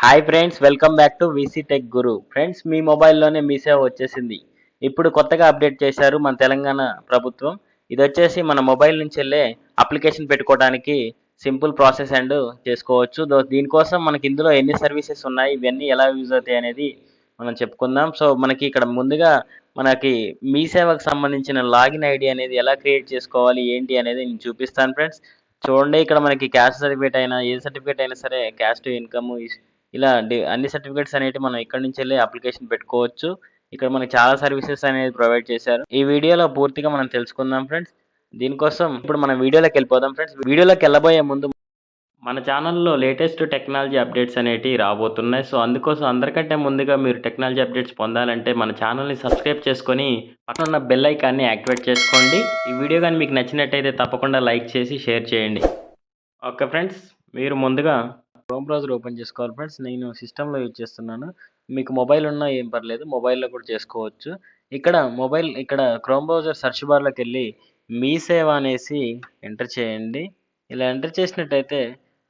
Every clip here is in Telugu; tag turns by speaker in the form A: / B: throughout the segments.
A: Hi friends, welcome back to VC tech guru. Friends, మీ మొబైల్లోనే మీసేవ వచ్చేసింది. ఇప్పుడు కొత్తగా అప్డేట్ చేశారు మన తెలంగాణ ప్రభుత్వం. ఇది వచ్చేసి మన మొబైల్ నుంచి వెళ్ళే అప్లికేషన్ పెట్టుకోవడానికి సింపుల్ ప్రాసెస్ అండ్ చేసుకోవచ్చు. దీనికోసం మనకి ఇందులో ఎన్ని సర్వీసెస్ ఉన్నాయి, ఇవన్నీ ఎలా యూజ్ అవుతాయి అనేది మనం చెప్పుకుందాం. సో మనకి ఇక్కడ ముందుగా మనకి మీ సేవకు సంబంధించిన లాగిన్ ఐడి అనేది ఎలా క్రియేట్ చేసుకోవాలి ఏంటి అనేది నేను చూపిస్తాను ఫ్రెండ్స్. చూడండి, ఇక్కడ మనకి క్యాస్ట్ సర్టిఫికేట్ అయినా ఏ సర్టిఫికేట్ అయినా సరే, క్యాస్ట్ ఇన్కమ్ ఇలా అన్ని సర్టిఫికేట్స్ అనేవి మనం ఇక్కడ నుంచి వెళ్ళి అప్లికేషన్ పెట్టుకోవచ్చు. ఇక్కడ మనకి చాలా సర్వీసెస్ అనేది ప్రొవైడ్ చేశారు. ఈ వీడియోలో పూర్తిగా మనం తెలుసుకుందాం ఫ్రెండ్స్. దీనికోసం ఇప్పుడు మనం వీడియోలోకి వెళ్ళిపోదాం ఫ్రెండ్స్. వీడియోలోకి వెళ్ళబోయే ముందు మన ఛానల్లో లేటెస్ట్ టెక్నాలజీ అప్డేట్స్ అనేటివి రాబోతున్నాయి. సో అందుకోసం అందరికంటే ముందుగా మీరు టెక్నాలజీ అప్డేట్స్ పొందాలంటే మన ఛానల్ని సబ్స్క్రైబ్ చేసుకొని పక్కన ఉన్న బెల్ ఐకాన్ని యాక్టివేట్ చేసుకోండి. ఈ వీడియో కానీ మీకు నచ్చినట్టయితే తప్పకుండా లైక్ చేసి షేర్ చేయండి. ఓకే ఫ్రెండ్స్, మీరు ముందుగా క్రోమ్ బ్రౌజర్ ఓపెన్ చేసుకోవాలి ఫ్రెండ్స్. నేను సిస్టంలో యూజ్ చేస్తున్నాను. మీకు మొబైల్ ఉన్నా ఏం పర్లేదు, మొబైల్లో కూడా చేసుకోవచ్చు. ఇక్కడ క్రోమ్ బ్రౌజర్ సెర్చ్ బార్లోకి వెళ్ళి మీ సేవ అనేసి ఎంటర్ చేయండి. ఇలా ఎంటర్ చేసినట్టయితే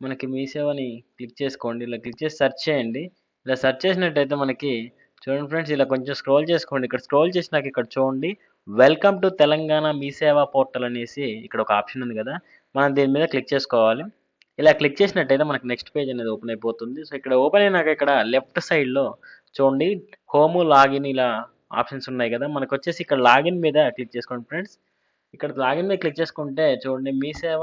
A: మనకి మీ సేవని క్లిక్ చేసుకోండి. ఇలా క్లిక్ చేసి సెర్చ్ చేయండి. ఇలా సెర్చ్ చేసినట్టయితే మనకి చూడండి ఫ్రెండ్స్, ఇలా కొంచెం స్క్రోల్ చేసుకోండి. ఇక్కడ స్క్రోల్ చేసినాక ఇక్కడ చూడండి, వెల్కమ్ టు తెలంగాణ మీ సేవా పోర్టల్ అనేసి ఇక్కడ ఒక ఆప్షన్ ఉంది కదా, మనం దీని మీద క్లిక్ చేసుకోవాలి. ఇలా క్లిక్ చేసినట్టయితే మనకి నెక్స్ట్ పేజ్ అనేది ఓపెన్ అయిపోతుంది. సో ఇక్కడ ఓపెన్ అయినాక ఇక్కడ లెఫ్ట్ సైడ్లో చూడండి, హోమ్, లాగిన్ ఇలా ఆప్షన్స్ ఉన్నాయి కదా. మనకు వచ్చేసి ఇక్కడ లాగిన్ మీద క్లిక్ చేసుకోండి ఫ్రెండ్స్. ఇక్కడ లాగిన్ మీద క్లిక్ చేసుకుంటే చూడండి, మీ సేవ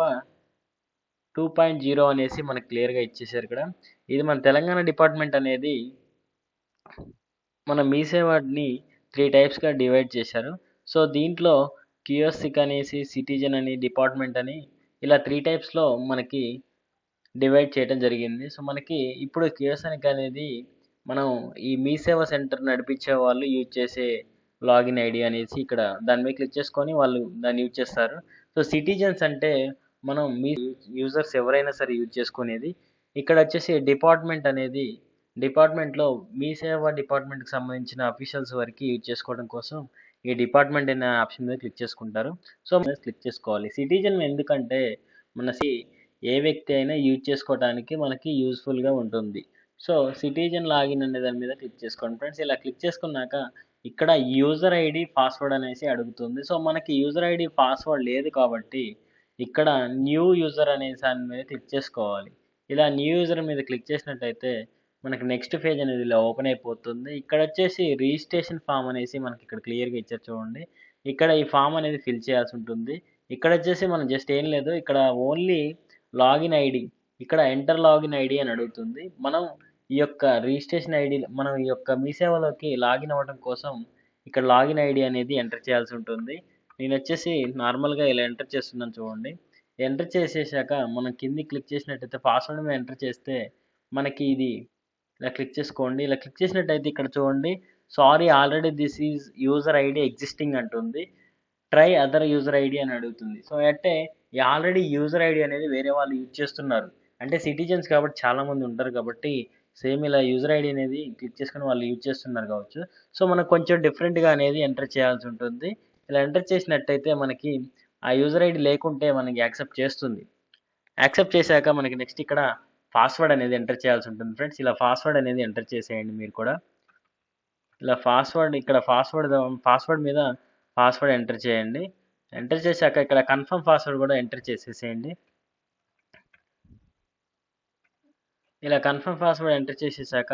A: 2.0 అనేసి మనకు క్లియర్గా ఇచ్చేసారు ఇక్కడ. ఇది మన తెలంగాణ డిపార్ట్మెంట్ అనేది మన మీ సేవని 3 టైప్స్గా డివైడ్ చేశారు. సో దీంట్లో కియోసిక్ అనేసి, సిటిజన్ అని, డిపార్ట్మెంట్ అని ఇలా 3 టైప్స్లో మనకి డివైడ్ చేయడం జరిగింది. సో మనకి ఇప్పుడు కియోస్క్ అనేది మనం ఈ మీ సేవ సెంటర్ నడిపించే వాళ్ళు యూజ్ చేసే లాగిన్ ఐడి అనేసి ఇక్కడ దాని మీద క్లిక్ చేసుకొని వాళ్ళు దాన్ని యూజ్ చేస్తారు. సో సిటిజన్స్ అంటే మనం మీ యూజర్స్ ఎవరైనా సరే యూజ్ చేసుకునేది. ఇక్కడ వచ్చేసి డిపార్ట్మెంట్ అనేది డిపార్ట్మెంట్లో మీ సేవ డిపార్ట్మెంట్కి సంబంధించిన అఫీషియల్స్ వరకు యూజ్ చేసుకోవడం కోసం ఈ డిపార్ట్మెంట్ అనే ఆప్షన్ మీద క్లిక్ చేసుకుంటారు. సో క్లిక్ చేసుకోవాలి. సిటిజన్ ఎందుకంటే మన ఏ వ్యక్తి అయినా యూజ్ చేసుకోవడానికి మనకి యూజ్ఫుల్గా ఉంటుంది. సో సిటిజన్ లాగిన్ అనే దాని మీద క్లిక్ చేసుకోండి ఫ్రెండ్స్. ఇలా క్లిక్ చేసుకున్నాక ఇక్కడ యూజర్ ఐడి పాస్వర్డ్ అనేసి అడుగుతుంది. సో మనకి యూజర్ ఐడి పాస్వర్డ్ లేదు కాబట్టి ఇక్కడ న్యూ యూజర్ అనే దాని మీద క్లిక్ చేసుకోవాలి. ఇలా న్యూ యూజర్ మీద క్లిక్ చేసినట్టయితే మనకి నెక్స్ట్ పేజ్ అనేది ఇలా ఓపెన్ అయిపోతుంది. ఇక్కడ వచ్చేసి రిజిస్ట్రేషన్ ఫామ్ అనేసి మనకి ఇక్కడ క్లియర్గా ఇచ్చారు చూడండి. ఇక్కడ ఈ ఫామ్ అనేది ఫిల్ చేయాల్సి ఉంటుంది. ఇక్కడ వచ్చేసి మనం జస్ట్ ఏం లేదు, ఇక్కడ ఓన్లీ లాగిన్ ఐడి, ఇక్కడ ఎంటర్ లాగిన్ ఐడి అని అడుగుతుంది. మనం ఈ యొక్క రిజిస్ట్రేషన్ ఐడి, మనం ఈ యొక్క మీ సేవలోకి లాగిన్ అవ్వడం కోసం ఇక్కడ లాగిన్ ఐడి అనేది ఎంటర్ చేయాల్సి ఉంటుంది. నేను వచ్చేసి నార్మల్గా ఇలా ఎంటర్ చేస్తున్నాను చూడండి. ఎంటర్ చేసేసాక మనం కింది క్లిక్ చేసినట్టయితే పాస్వర్డ్ మీద ఎంటర్ చేస్తే మనకి ఇది ఇలా క్లిక్ చేసుకోండి. ఇలా క్లిక్ చేసినట్టయితే ఇక్కడ చూడండి, sorry already this is user ID existing అంటుంది. ట్రై అదర్ యూజర్ ఐడి అని అడుగుతుంది. సో అంటే ఈ ఆల్రెడీ యూజర్ ఐడి అనేది వేరే వాళ్ళు యూజ్ చేస్తున్నారు. అంటే సిటిజన్స్ కాబట్టి చాలామంది ఉంటారు కాబట్టి సేమ్ ఇలా యూజర్ ఐడి అనేది క్లిక్ చేసుకుని వాళ్ళు యూజ్ చేస్తున్నారు కావచ్చు. సో మనకు కొంచెం డిఫరెంట్గా అనేది ఎంటర్ చేయాల్సి ఉంటుంది. ఇలా ఎంటర్ చేసినట్టయితే మనకి ఆ యూజర్ ఐడి లేకుంటే మనకి యాక్సెప్ట్ చేస్తుంది. యాక్సెప్ట్ చేశాక మనకి నెక్స్ట్ ఇక్కడ పాస్వర్డ్ అనేది ఎంటర్ చేయాల్సి ఉంటుంది ఫ్రెండ్స్. ఇలా పాస్వర్డ్ అనేది ఎంటర్ చేసేయండి మీరు కూడా. ఇలా పాస్వర్డ్ మీద పాస్వర్డ్ ఎంటర్ చేయండి. ఎంటర్ చేశాక ఇక్కడ కన్ఫర్మ్ పాస్వర్డ్ కూడా ఎంటర్ చేసేసేయండి. ఇలా కన్ఫర్మ్ పాస్వర్డ్ ఎంటర్ చేసేసాక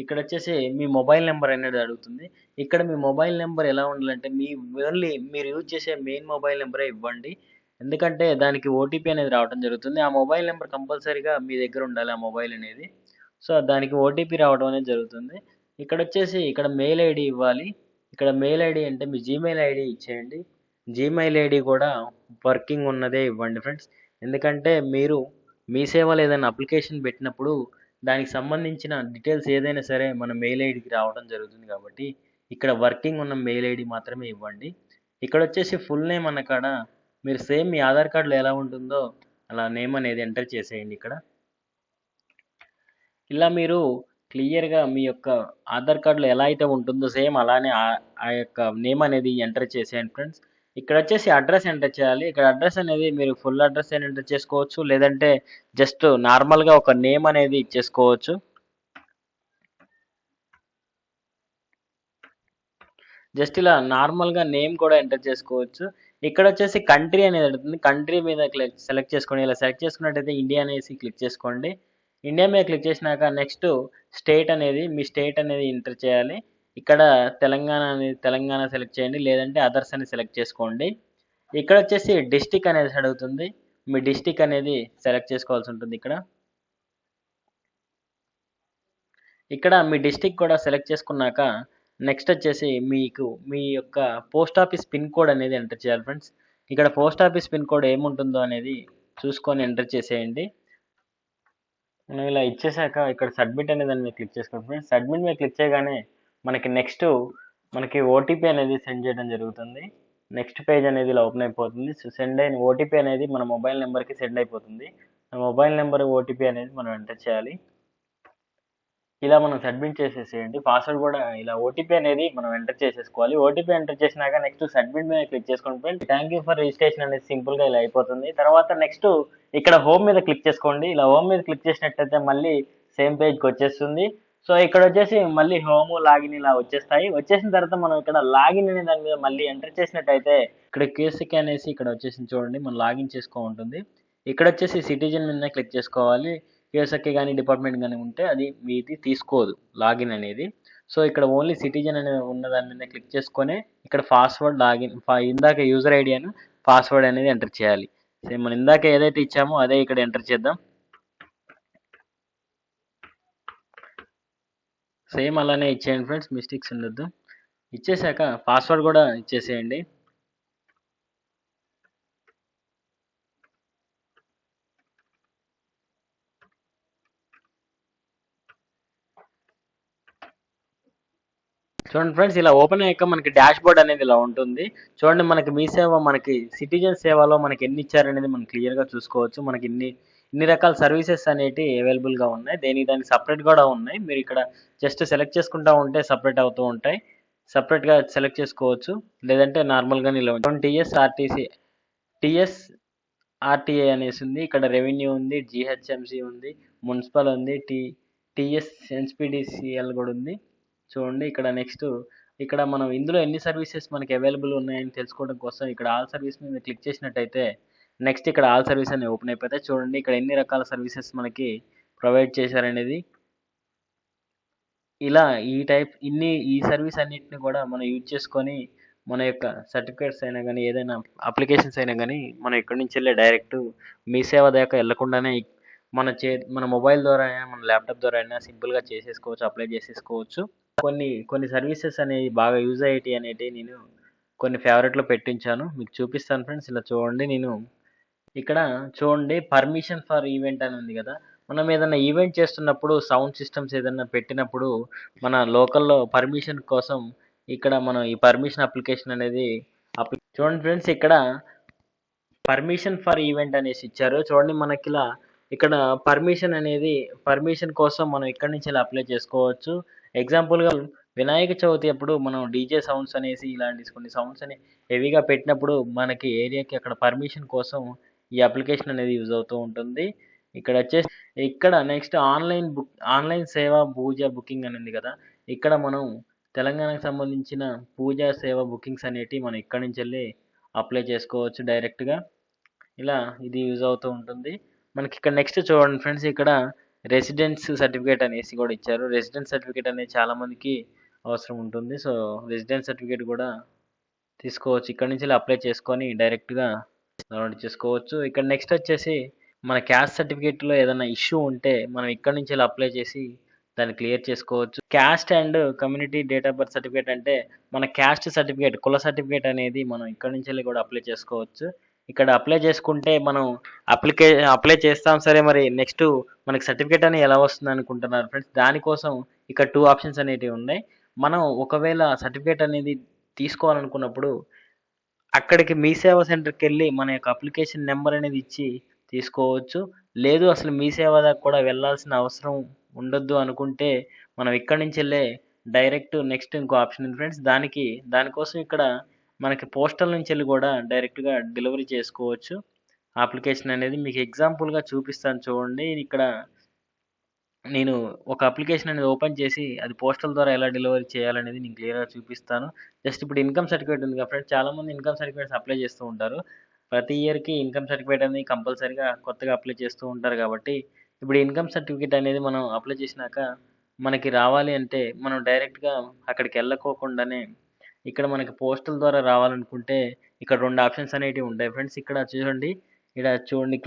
A: ఇక్కడ వచ్చేసి మీ మొబైల్ నెంబర్ అనేది అడుగుతుంది. ఇక్కడ మీ మొబైల్ నెంబర్ ఎలా ఉండాలంటే ఓన్లీ మీరు యూజ్ చేసే మెయిన్ మొబైల్ నెంబరే ఇవ్వండి. ఎందుకంటే దానికి ఓటీపీ అనేది రావడం జరుగుతుంది. ఆ మొబైల్ నెంబర్ కంపల్సరీగా మీ దగ్గర ఉండాలి, ఆ మొబైల్ అనేది. సో దానికి ఓటీపీ రావడం అనేది జరుగుతుంది. ఇక్కడ వచ్చేసి ఇక్కడ మెయిల్ ఐడి ఇవ్వాలి. ఇక్కడ మెయిల్ ఐడి అంటే మీ జీమెయిల్ ఐడి ఇచ్చేయండి. జీమెయిల్ ఐడి కూడా వర్కింగ్ ఉన్నదే ఇవ్వండి ఫ్రెండ్స్. ఎందుకంటే మీరు మీ సేవలో ఏదైనా అప్లికేషన్ పెట్టినప్పుడు దానికి సంబంధించిన డీటెయిల్స్ ఏదైనా సరే మన మెయిల్ ఐడికి రావడం జరుగుతుంది కాబట్టి ఇక్కడ వర్కింగ్ ఉన్న మెయిల్ ఐడి మాత్రమే ఇవ్వండి. ఇక్కడ వచ్చేసి ఫుల్ నేమ్ అన్న కాడ మీరు సేమ్ మీ ఆధార్ కార్డులో ఎలా ఉంటుందో అలా నేమ్ అనేది ఎంటర్ చేసేయండి. ఇక్కడ ఇలా మీరు క్లియర్గా మీ యొక్క ఆధార్ కార్డులో ఎలా అయితే ఉంటుందో సేమ్ అలానే ఆ యొక్క నేమ్ అనేది ఎంటర్ చేసేయండి ఫ్రెండ్స్. ఇక్కడ వచ్చేసి అడ్రస్ ఎంటర్ చేయాలి. ఇక్కడ అడ్రస్ అనేది మీరు ఫుల్ అడ్రస్ ఎంటర్ చేసుకోవచ్చు, లేదంటే జస్ట్ నార్మల్గా ఒక నేమ్ అనేది ఇచ్చేసుకోవచ్చు. జస్ట్ ఇలా నార్మల్‌గా నేమ్ కూడా ఎంటర్ చేసుకోవచ్చు. ఇక్కడొచ్చేసి కంట్రీ అనేది అడుగుతుంది. కంట్రీ మీద సెలెక్ట్ చేసుకోండి. ఇలా సెలెక్ట్ చేసుకున్నట్టయితే ఇండియా అనేసి క్లిక్ చేసుకోండి. ఇండియా మీద క్లిక్ చేసినాక నెక్స్ట్ స్టేట్ అనేది మీ స్టేట్ అనేది ఎంటర్ చేయాలి. ఇక్కడ తెలంగాణ అనేది తెలంగాణ సెలెక్ట్ చేయండి. లేదంటే అదర్స్ అని సెలెక్ట్ చేసుకోండి. ఇక్కడొచ్చేసి డిస్ట్రిక్ట్ అనేసి అడుగుతుంది. మీ డిస్ట్రిక్ట్ అనేది సెలెక్ట్ చేసుకోవాల్సి ఉంటుంది ఇక్కడ. ఇక్కడ మీ డిస్ట్రిక్ట్ కూడా సెలెక్ట్ చేసుకున్నాక నెక్స్ట్ వచ్చేసి మీకు మీ యొక్క పోస్ట్ ఆఫీస్ పిన్ కోడ్ అనేది ఎంటర్ చేయాలి ఫ్రెండ్స్. ఇక్కడ పోస్ట్ ఆఫీస్ పిన్ కోడ్ ఏముంటుందో అనేది చూసుకొని ఎంటర్ చేసేయండి. మనం ఇలా ఇచ్చేసాక ఇక్కడ సబ్మిట్ అనే దాని మీద క్లిక్ చేసుకోండి ఫ్రెండ్స్. సబ్మిట్ మీద క్లిక్ చేయగానే మనకి నెక్స్ట్ మనకి ఓటీపీ అనేది సెండ్ చేయడం జరుగుతుంది. నెక్స్ట్ పేజ్ అనేది ఇలా ఓపెన్ అయిపోతుంది. సో సెండ్ అయిన ఓటీపీ అనేది మన మొబైల్ నెంబర్కి సెండ్ అయిపోతుంది. ఆ మొబైల్ నెంబర్ ఓటీపీ అనేది మనం ఎంటర్ చేయాలి. ఇలా మనం సబ్మిట్ చేసేసేయండి. పాస్వర్డ్ కూడా ఇలా ఓటీపీ అనేది మనం ఎంటర్ చేసేసుకోవాలి. ఓటీపీ ఎంటర్ చేసినాక నెక్స్ట్ సబ్మిట్ మీద క్లిక్ చేసుకోండి friends. Thank you for registration అనేది సింపుల్గా ఇలా అయిపోతుంది. తర్వాత నెక్స్ట్ ఇక్కడ హోమ్ మీద క్లిక్ చేసుకోండి. ఇలా హోమ్ మీద క్లిక్ చేసినట్టయితే మళ్ళీ సేమ్ పేజ్కి వచ్చేస్తుంది. సో ఇక్కడ వచ్చేసి మళ్ళీ హోమ్ లాగిన్ ఇలా వచ్చేస్తాయి. వచ్చేసిన తర్వాత మనం ఇక్కడ లాగిన్ అనే దాని మీద మళ్ళీ ఎంటర్ చేసినట్టయితే ఇక్కడ క్యూసిక్ అనేసి ఇక్కడ వచ్చేసి చూడండి మనం లాగిన్ చేసుకో ఉంటుంది. ఇక్కడ వచ్చేసి సిటిజన్ మీద క్లిక్ చేసుకోవాలి. యూఎస్ఎక్కి కానీ డిపార్ట్మెంట్ కానీ ఉంటే అది మీది తీసుకోదు లాగిన్ అనేది. సో ఇక్కడ ఓన్లీ సిటిజన్ అనే ఉన్న దాని మీద క్లిక్ చేసుకొని ఇక్కడ పాస్వర్డ్ లాగిన్ ఇందాక యూజర్ ఐడి అని పాస్వర్డ్ అనేది ఎంటర్ చేయాలి. సేమ్ మనం ఇందాక ఏదైతే ఇచ్చామో అదే ఇక్కడ ఎంటర్ చేద్దాం. సేమ్ అలానే ఇచ్చేయండి ఫ్రెండ్స్, మిస్టేక్స్ ఉండొద్దు. ఇచ్చేసాక పాస్వర్డ్ కూడా ఇచ్చేసేయండి. చూడండి ఫ్రెండ్స్, ఇలా ఓపెన్ అయ్యాక మనకి డాష్ బోర్డ్ అనేది ఇలా ఉంటుంది. చూడండి మనకి మీ సేవ మనకి సిటిజన్ సేవలో మనకి ఎన్ని ఇచ్చారనేది మనం క్లియర్గా చూసుకోవచ్చు. మనకి ఇన్ని రకాల సర్వీసెస్ అనేవి అవైలబుల్గా ఉన్నాయి. దానికి సపరేట్ కూడా ఉన్నాయి. మీరు ఇక్కడ జస్ట్ సెలెక్ట్ చేసుకుంటా ఉంటే సపరేట్ అవుతూ ఉంటాయి. సపరేట్గా సెలెక్ట్ చేసుకోవచ్చు. లేదంటే నార్మల్గానే ఇలా ఉంటుంది. టీఎస్ ఆర్టీఏ అనేసి ఉంది. ఇక్కడ రెవెన్యూ ఉంది, జిహెచ్ఎంసి ఉంది, మున్సిపల్ ఉంది, టీఎస్ ఎన్స్పిడిసిఎల్ కూడా ఉంది. చూడండి ఇక్కడ నెక్స్ట్ ఇక్కడ మనం ఇందులో ఎన్ని సర్వీసెస్ మనకి అవైలబుల్ ఉన్నాయని తెలుసుకోవడం కోసం ఇక్కడ ఆల్ సర్వీస్ మీద క్లిక్ చేసినట్టయితే నెక్స్ట్ ఇక్కడ ఆల్ సర్వీస్ అని ఓపెన్ అయిపోతాయి. చూడండి ఇక్కడ ఎన్ని రకాల సర్వీసెస్ మనకి ప్రొవైడ్ చేశారనేది. ఇలా ఈ సర్వీస్ అన్నిటిని కూడా మనం యూజ్ చేసుకొని మన యొక్క సర్టిఫికేట్స్ అయినా కానీ ఏదైనా అప్లికేషన్స్ అయినా కానీ మనం ఇక్కడి నుంచి వెళ్ళి డైరెక్ట్ మీ సేవ దాకా వెళ్ళకుండానే మన మొబైల్ ద్వారా అయినా మన ల్యాప్టాప్ ద్వారా అయినా సింపుల్గా చేసేసుకోవచ్చు, అప్లై చేసేసుకోవచ్చు. కొన్ని సర్వీసెస్ అనేవి బాగా యూజ్ అయ్యేటి అనేటివి నేను కొన్ని ఫేవరెట్లో పెట్టించాను, మీకు చూపిస్తాను ఫ్రెండ్స్. ఇలా చూడండి, నేను ఇక్కడ చూడండి పర్మిషన్ ఫర్ ఈవెంట్ అని ఉంది కదా. మనం ఏదైనా ఈవెంట్ చేస్తున్నప్పుడు సౌండ్ సిస్టమ్స్ ఏదైనా పెట్టినప్పుడు మన లోకల్లో పర్మిషన్ కోసం ఇక్కడ మనం ఈ పర్మిషన్ అప్లికేషన్ అనేది చూడండి ఫ్రెండ్స్, ఇక్కడ పర్మిషన్ ఫర్ ఈవెంట్ అనేసి ఇచ్చారు. చూడండి మనకి ఇలా ఇక్కడ పర్మిషన్ కోసం మనం ఇక్కడి నుంచి ఇలా అప్లై చేసుకోవచ్చు. ఎగ్జాంపుల్గా వినాయక చవితి అప్పుడు మనం డీజే సౌండ్స్ అనేసి ఇలాంటి కొన్ని సౌండ్స్ అని హెవీగా పెట్టినప్పుడు మనకి ఏరియాకి అక్కడ పర్మిషన్ కోసం ఈ అప్లికేషన్ అనేది యూజ్ అవుతూ ఉంటుంది. ఇక్కడ వచ్చేసి ఇక్కడ నెక్స్ట్ ఆన్లైన్ సేవ పూజ బుకింగ్ అని ఉంది కదా. ఇక్కడ మనం తెలంగాణకు సంబంధించిన పూజా సేవ బుకింగ్స్ అనేటివి మనం ఇక్కడి నుంచి వెళ్ళి అప్లై చేసుకోవచ్చు డైరెక్ట్గా. ఇలా ఇది యూజ్ అవుతూ ఉంటుంది. మనకి ఇక్కడ నెక్స్ట్ చూడండి ఫ్రెండ్స్, ఇక్కడ రెసిడెన్స్ సర్టిఫికేట్ అనేసి కూడా ఇచ్చారు. రెసిడెన్స్ సర్టిఫికేట్ అనేది చాలా మందికి అవసరం ఉంటుంది. సో రెసిడెన్స్ సర్టిఫికేట్ కూడా తీసుకోవచ్చు. ఇక్కడ నుంచి అప్లై చేసుకొని డైరెక్ట్గా డౌన్లోడ్ చేసుకోవచ్చు. ఇక్కడ నెక్స్ట్ వచ్చేసి మన క్యాస్ట్ సర్టిఫికేట్లో ఏదైనా ఇష్యూ ఉంటే మనం ఇక్కడ నుంచి అప్లై చేసి దాన్ని క్లియర్ చేసుకోవచ్చు. Caste and community date of birth certificate అంటే మన క్యాస్ట్ సర్టిఫికేట్, కుల సర్టిఫికేట్ అనేది మనం ఇక్కడ నుంచి కూడా అప్లై చేసుకోవచ్చు. ఇక్కడ అప్లై చేసుకుంటే మనం అప్లై చేస్తాం సరే, మరి నెక్స్ట్ మనకి సర్టిఫికేట్ అని ఎలా వస్తుంది అనుకుంటున్నారు ఫ్రెండ్స్. దానికోసం ఇక్కడ 2 ఆప్షన్స్ అనేవి ఉన్నాయి. మనం ఒకవేళ సర్టిఫికేట్ అనేది తీసుకోవాలనుకున్నప్పుడు అక్కడికి మీ సేవా సెంటర్కి వెళ్ళి మన యొక్క అప్లికేషన్ నెంబర్ అనేది ఇచ్చి తీసుకోవచ్చు. లేదు అసలు మీ సేవ దాకా కూడా వెళ్ళాల్సిన అవసరం ఉండొద్దు అనుకుంటే మనం ఇక్కడి నుంచి వెళ్ళే డైరెక్ట్ నెక్స్ట్ ఇంకో ఆప్షన్ ఉంది ఫ్రెండ్స్. దానికోసం ఇక్కడ మనకి పోస్టల్ నుంచి వెళ్ళి కూడా డైరెక్ట్గా డెలివరీ చేసుకోవచ్చు అప్లికేషన్ అనేది. మీకు ఎగ్జాంపుల్గా చూపిస్తాను చూడండి. ఇక్కడ నేను ఒక అప్లికేషన్ అనేది ఓపెన్ చేసి అది పోస్టల్ ద్వారా ఎలా డెలివరీ చేయాలనేది నేను క్లియర్‌గా చూపిస్తాను. జస్ట్ ఇప్పుడు ఇన్‌కమ్ సర్టిఫికేట్ ఉంది కదా ఫ్రెండ్స్! చాలామంది ఇన్‌కమ్ సర్టిఫికేట్స్ అప్లై చేస్తూ ఉంటారు. ప్రతి ఇయర్‌కి ఇన్‌కమ్ సర్టిఫికేట్ అనేది కంపల్సరీగా కొత్తగా అప్లై చేస్తూ ఉంటారు కాబట్టి, ఇప్పుడు ఇన్‌కమ్ సర్టిఫికేట్ అనేది మనం అప్లై చేసినాక మనకి రావాలి అంటే మనం డైరెక్ట్‌గా అక్కడికెళ్ళకోకుండానే ఇక్కడ మనకి పోస్టల్ ద్వారా రావాలనుకుంటే ఇక్కడ 2 ఆప్షన్స్ అనేటివి ఉంటాయి ఫ్రెండ్స్. ఇక్కడ చూడండి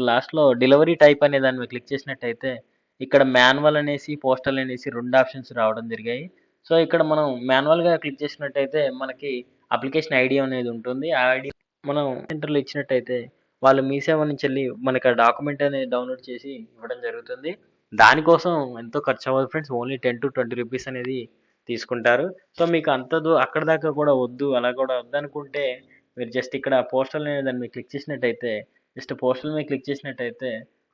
A: లాస్ట్‌లో డెలివరీ టైప్ అనే దాని మీద క్లిక్ చేసినట్టయితే ఇక్కడ మాన్యువల్ అనేసి, పోస్టల్ అనేసి 2 ఆప్షన్స్ రావడం జరిగాయి. సో, ఇక్కడ మనం మాన్యువల్‌గా క్లిక్ చేసినట్టయితే మనకి అప్లికేషన్ ఐడీ అనేది ఉంటుంది. ఆ ఐడీ మనం సెంటర్‌లో ఇచ్చినట్టయితే వాళ్ళు మీ సేవ నుంచెళ్ళి మనకి ఆ డాక్యుమెంట్ అనేది డౌన్‌లోడ్ చేసి ఇవ్వడం జరుగుతుంది. దానికోసం ఎంతో ఖర్చు అవ్వదు ఫ్రెండ్స్. ఓన్లీ 10-20 రూపీస్ అనేది తీసుకుంటారు. సో, మీకు అక్కడి దాకా కూడా వద్దు, అలా కూడా వద్దనుకుంటే మీరు జస్ట్ ఇక్కడ పోస్టల్ అనే దాని మీద క్లిక్ చేసినట్టయితే, జస్ట్ పోస్టల్ మీద క్లిక్ చేసినట్టయితే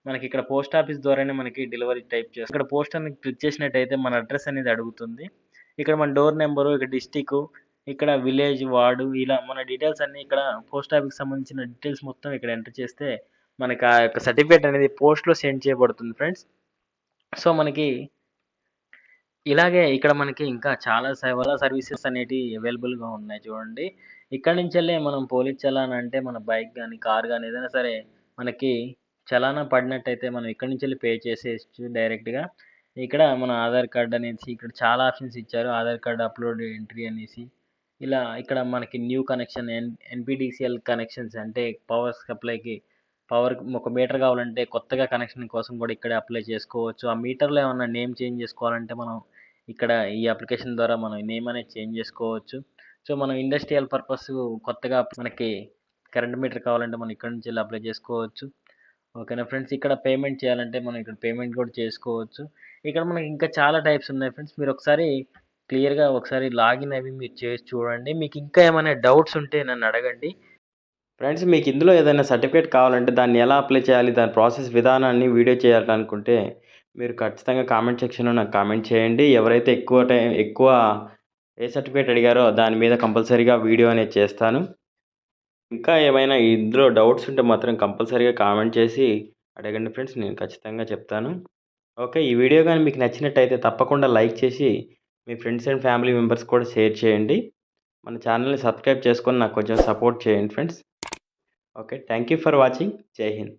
A: మనకి ఇక్కడ పోస్ట్ ఆఫీస్ ద్వారానే మనకి డెలివరీ టైప్ చేస్తారు. ఇక్కడ పోస్ట్ అని క్లిక్ చేసినట్టయితే మన అడ్రస్ అనేది అడుగుతుంది. ఇక్కడ మన డోర్ నెంబరు, ఇక్కడ డిస్ట్రిక్ట్, ఇక్కడ విలేజ్, వార్డు ఇలా మన డీటెయిల్స్ అన్నీ ఇక్కడ పోస్ట్ ఆఫీస్‌కి సంబంధించిన డీటెయిల్స్ మొత్తం ఇక్కడ ఎంటర్ చేస్తే మనకి ఆ యొక్క సర్టిఫికేట్ అనేది పోస్ట్‌లో సెండ్ చేయబడుతుంది ఫ్రెండ్స్. సో, మనకి ఇలాగే ఇక్కడ మనకి ఇంకా చాలా సర్వీసెస్ అనేటివి అవైలబుల్‌గా ఉన్నాయి చూడండి. ఇక్కడి నుంచెల్లే మనం పోలీస్ చలాన్ అంటే మన బైక్ గాని, కార్ గాని ఏదైనా సరే మనకి చలానా పడినట్టయితే మనం ఇక్కడి నుంచెల్లి పే చేసేయొచ్చు డైరెక్ట్‌గా. ఇక్కడ మన ఆధార్ కార్డ్ అనేసి ఇక్కడ చాలా ఆప్షన్స్ ఇచ్చారు. ఆధార్ కార్డ్ అప్‌లోడ్ ఎంట్రీ అనేసి. ఇలా ఇక్కడ మనకి న్యూ కనెక్షన్ ఎన్‌పీడీసీఎల్ కనెక్షన్స్ అంటే పవర్ సప్లైకి ఒక మీటర్ కావాలంటే కొత్తగా కనెక్షన్ కోసం కూడా ఇక్కడే అప్లై చేసుకోవచ్చు. ఆ మీటర్‌లో ఏమన్నా నేమ్ చేంజ్ చేసుకోవాలంటే మనం ఇక్కడ ఈ అప్లికేషన్ ద్వారా మనం నేమ్ అనేది చేంజ్ చేసుకోవచ్చు. సో, మనం ఇండస్ట్రియల్ పర్పస్ కొత్తగా మనకి కరెంట్ మీటర్ కావాలంటే మనం ఇక్కడి నుంచెల్లి అప్లై చేసుకోవచ్చు. ఓకేనా ఫ్రెండ్స్. ఇక్కడ పేమెంట్ చేయాలంటే మనం ఇక్కడ పేమెంట్ కూడా చేసుకోవచ్చు. ఇక్కడ మనకి ఇంకా చాలా టైప్స్ ఉన్నాయి ఫ్రెండ్స్. మీరొకసారి క్లియర్‌గా ఒకసారి లాగిన్ అవి మీరు చేసి చూడండి. మీకు ఇంకా ఏమైనా డౌట్స్ ఉంటే నన్ను అడగండి.
B: ఫ్రెండ్స్ మీకు ఇందులో ఏదైనా సర్టిఫికేట్ కావాలంటే దాన్ని ఎలా అప్లై చేయాలి? దాని ప్రాసెస్ విధానాన్ని వీడియో చేయాలనుకుంటే మీరు ఖచ్చితంగా కామెంట్ సెక్షన్‌లో నాకు కామెంట్ చేయండి. ఎవరైతే ఎక్కువ ఏ సర్టిఫికేట్ అడిగారో దాని మీద కంపల్సరీగా వీడియో అనేది చేస్తాను. ఇంకా ఏమైనా ఇందులో డౌట్స్ ఉంటే మాత్రం కంపల్సరీగా కామెంట్ చేసి అడగండి ఫ్రెండ్స్. నేను ఖచ్చితంగా చెప్తాను. ఓకే. ఈ వీడియో గాని మీకు నచ్చినట్టయితే తప్పకుండా లైక్ చేసి మీ ఫ్రెండ్స్ అండ్ ఫ్యామిలీ మెంబర్స్ కూడా షేర్ చేయండి. మన ఛానల్‌ని సబ్స్క్రైబ్ చేసుకొని నాకు కొంచెం సపోర్ట్ చేయండి friends. Okay. Thank you for watching. జై హింద్.